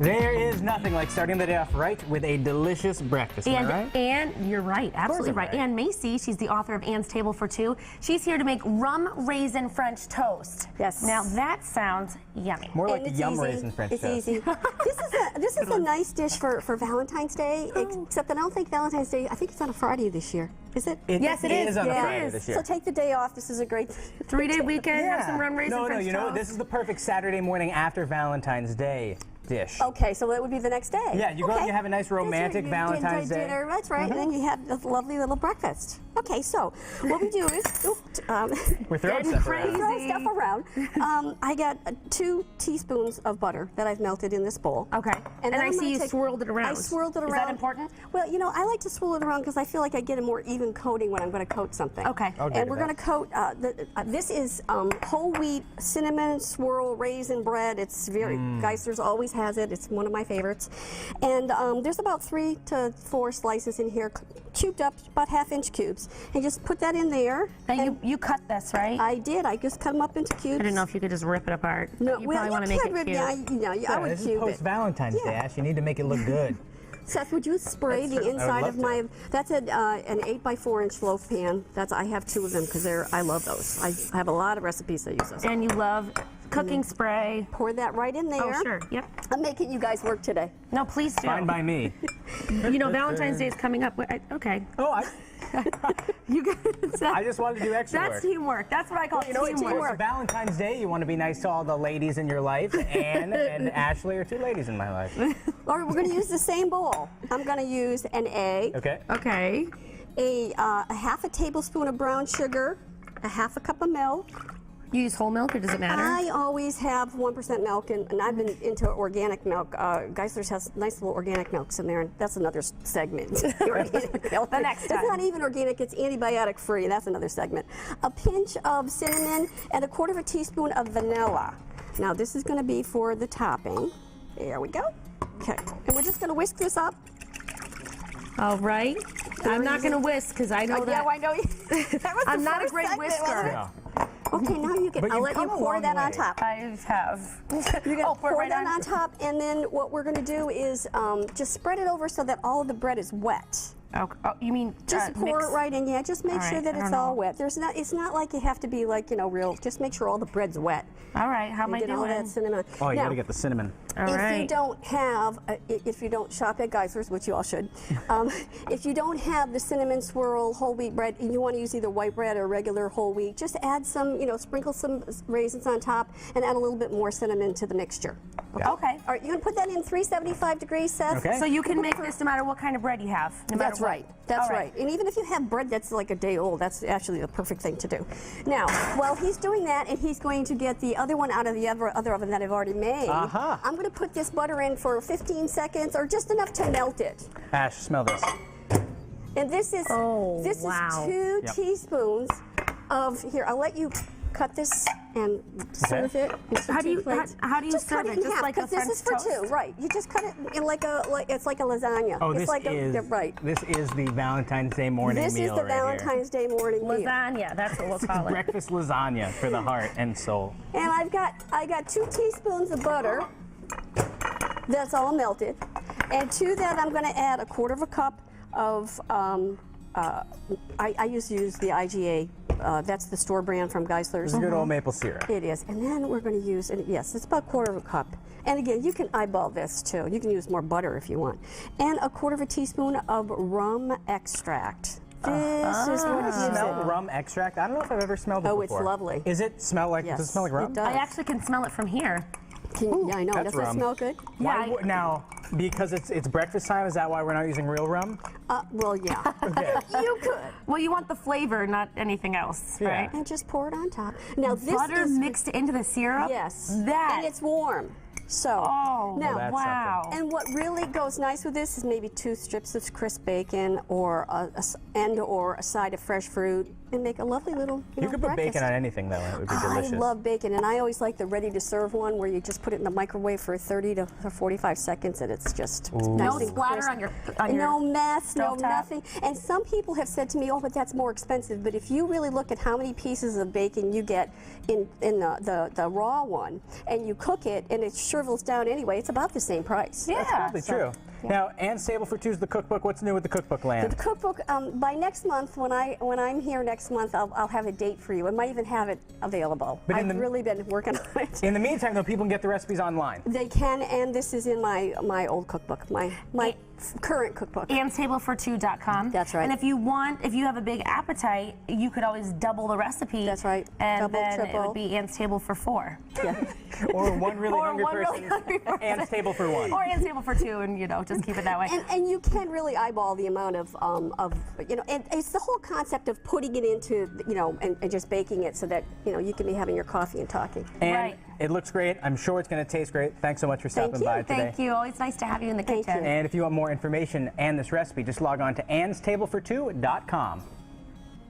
There is nothing like starting the day off right with a delicious breakfast, am I right? And you're right, absolutely right. Ann Macy, she's the author of Ann's Table for Two. She's here to make rum raisin French toast. Yes. Now that sounds yummy. More like And it's yum easy. raisin French It's toast. easy. This is a nice dish for Valentine's Day, except I don't think Valentine's Day, I think it's on a Friday this year. Is it? Yes, it is. on a Yeah, it Friday is. this year. So take the day off. This is a great 3-day weekend, have some rum raisin No, French you toast. know, this is the perfect Saturday morning after Valentine's Day dish. Okay, so that would be the next day. Yeah, you go out and you have a nice romantic That's right. You Valentine's enjoy Day. dinner, that's right, and then you have a lovely little breakfast. Okay, so what we do is, We're throwing Getting stuff around. crazy. throw stuff around. I got 2 teaspoons of butter that I've melted in this bowl. Okay. And then I I'm see gonna you take- swirled it around. I swirled it around. Is that important? Well, you know, I like to swirl it around because I feel like I get a more even coating when I'm going to coat something. Okay. I'll And do we're that. going to coat, this is whole wheat cinnamon swirl raisin bread. It's very, Geisler's always has it. It's one of my favorites. And there's about 3 to 4 slices in here, cubed up, about 1/2-inch cubes. And just put that in there. Now you cut this, right? I did. I just cut them up into cubes. I didn't know if you could just rip it apart. No, you well, probably want to make can it rip- cute. Yeah, I would This is cube it. post-Valentine's Day, Yeah. Ash. You need to make it look good. Seth, would you spray That's the true. inside I of would love my? That's an 8x4-inch loaf pan. I have 2 of them because I love those. I have a lot of recipes that use those. And you love cooking spray. Pour that right in there. Oh, sure. Yep. I'm making you guys work today. No, please do. Fine by me. You know, Valentine's Day is coming up. Okay. Oh, You guys. I just wanted to do extra That's work. teamwork. That's what I call You know, it's teamwork. Valentine's Day. You want to be nice to all the ladies in your life. Anne and Ashley are 2 ladies in my life. All right, we're going to use the same bowl. I'm going to use an egg, Okay. Okay. a 1/2 tablespoon of brown sugar, a 1/2 cup of milk. You use whole milk, or does it matter? I always have 1% milk, and I've been into organic milk. Geisler's has nice little organic milks in there, and that's another segment. Organic milk. The next time. It's not even organic, it's antibiotic free. That's another segment. A pinch of cinnamon and 1/4 teaspoon of vanilla. Now this is going to be for the topping. There we go. Okay, and we're just going to whisk this up. All right. I'm not going to whisk because I know that. Yeah, I know. That was I'm the not a first great segment, whisker. wasn't it? Yeah. Okay, now you can. But I'll you've let you come a pour long that on way. top. I have. You're gonna pour it pour right that on. on top, and then what we're gonna do is just spread it over so that all of the bread is wet. Oh, you mean Just pour mix? it right in. Yeah, just make All sure right, that I it's don't all know. wet. It's not like you have to be like real. Just make sure all the bread's wet. All right. How am I Get all that doing? cinnamon. Oh, you Now, got to get the cinnamon. All if right. you don't have, if you don't shop at Geisler's, which you all should, if you don't have the cinnamon swirl whole wheat bread and you want to use either white bread or regular whole wheat, just add some, sprinkle some raisins on top and add a little bit more cinnamon to the mixture. Yeah. Okay. All right, you can put that in 375 degrees, Seth. Okay. So you can make this no matter what kind of bread you have. No matter That's what. right. That's All right. And even if you have bread that's like a day old, that's actually the perfect thing to do. Now, while he's doing that and he's going to get the other one out of the other oven that I've already made, Uh-huh. I'm going to put this butter in for 15 seconds or just enough to melt it. Ash, smell this. And this is Oh, this wow. is 2 Yep. teaspoons of here. I'll let you cut this and serve it. into How do 2 you- plates. how do you just serve cut it? in Just half, like a 'cause this is for French 2, toast? right? You just cut it in it's like a lasagna. Oh, it's this like is right. This is the Valentine's Day morning This is meal the right here. Valentine's Day morning meal. Lasagna. That's what we'll call it. Breakfast lasagna for the heart and soul. And I got 2 teaspoons of butter. That's all melted. And to that I'm going to add 1/4 cup of I used to use the IGA. That's the store brand from Geisler's. Good old maple syrup. It is. And then we're going to use, and yes, it's about 1/4 cup. And again, you can eyeball this too. You can use more butter if you want. And 1/4 teaspoon of rum extract. This is what gives Smell it. rum extract? I don't know if I've ever smelled it Oh, before. it's lovely. Is it smell like? Yes, Does it smell like rum? it does. I actually can smell it from here. Yeah, I know. that's Doesn't it rum. smell good? Why Yeah, would- now, because it's breakfast time, is that why we're not using real rum? Well, yeah. Okay. You could. Well, you want the flavor, not anything else, Yeah. right? And just pour it on top. Now this Butter is mixed into the syrup? yes, That. and it's warm. So Oh, now, that's wow. and what really goes nice with this is maybe 2 strips of crisp bacon or or a side of fresh fruit. and make a lovely little You could put breakfast. bacon on anything, though, and it would be delicious. I love bacon, and I always like the ready-to-serve one where you just put it in the microwave for 30 to 45 seconds, and it's just nice No and splatter crisp. on your No mess, no stovetop? nothing. And some people have said to me, oh, but that's more expensive. But if you really look at how many pieces of bacon you get in the raw one, and you cook it, and it shrivels down anyway, it's about the same price. Yeah. That's probably true. Yeah. Now, Anne's Table for Two is the cookbook. What's new with the cookbook land? The cookbook, by next month, when I'm here next month, I'll have a date for you. I might even have it available. But I've really been working on it. In the meantime, though, people can get the recipes online. They can, and this is in my old cookbook, my current cookbook. AnnsTableFor2.com. That's right. And if you have a big appetite, you could always double the recipe. That's right. And Double, then it triple. would be Anne's Table for 4. Yeah. Or one really Or hungry one person. really hungry person. Anne's Table for 1. Or Anne's Table for 2, and just keep it that way. And you can really eyeball the amount of and it's the whole concept of putting it into, and just baking it so that, you can be having your coffee and talking. And Right. it looks great. I'm sure it's going to taste great. Thanks so much for stopping by today. Thank you. Always nice to have you in the Thank kitchen. you. And if you want more information and this recipe, just log on to AnnsTableFor2.com.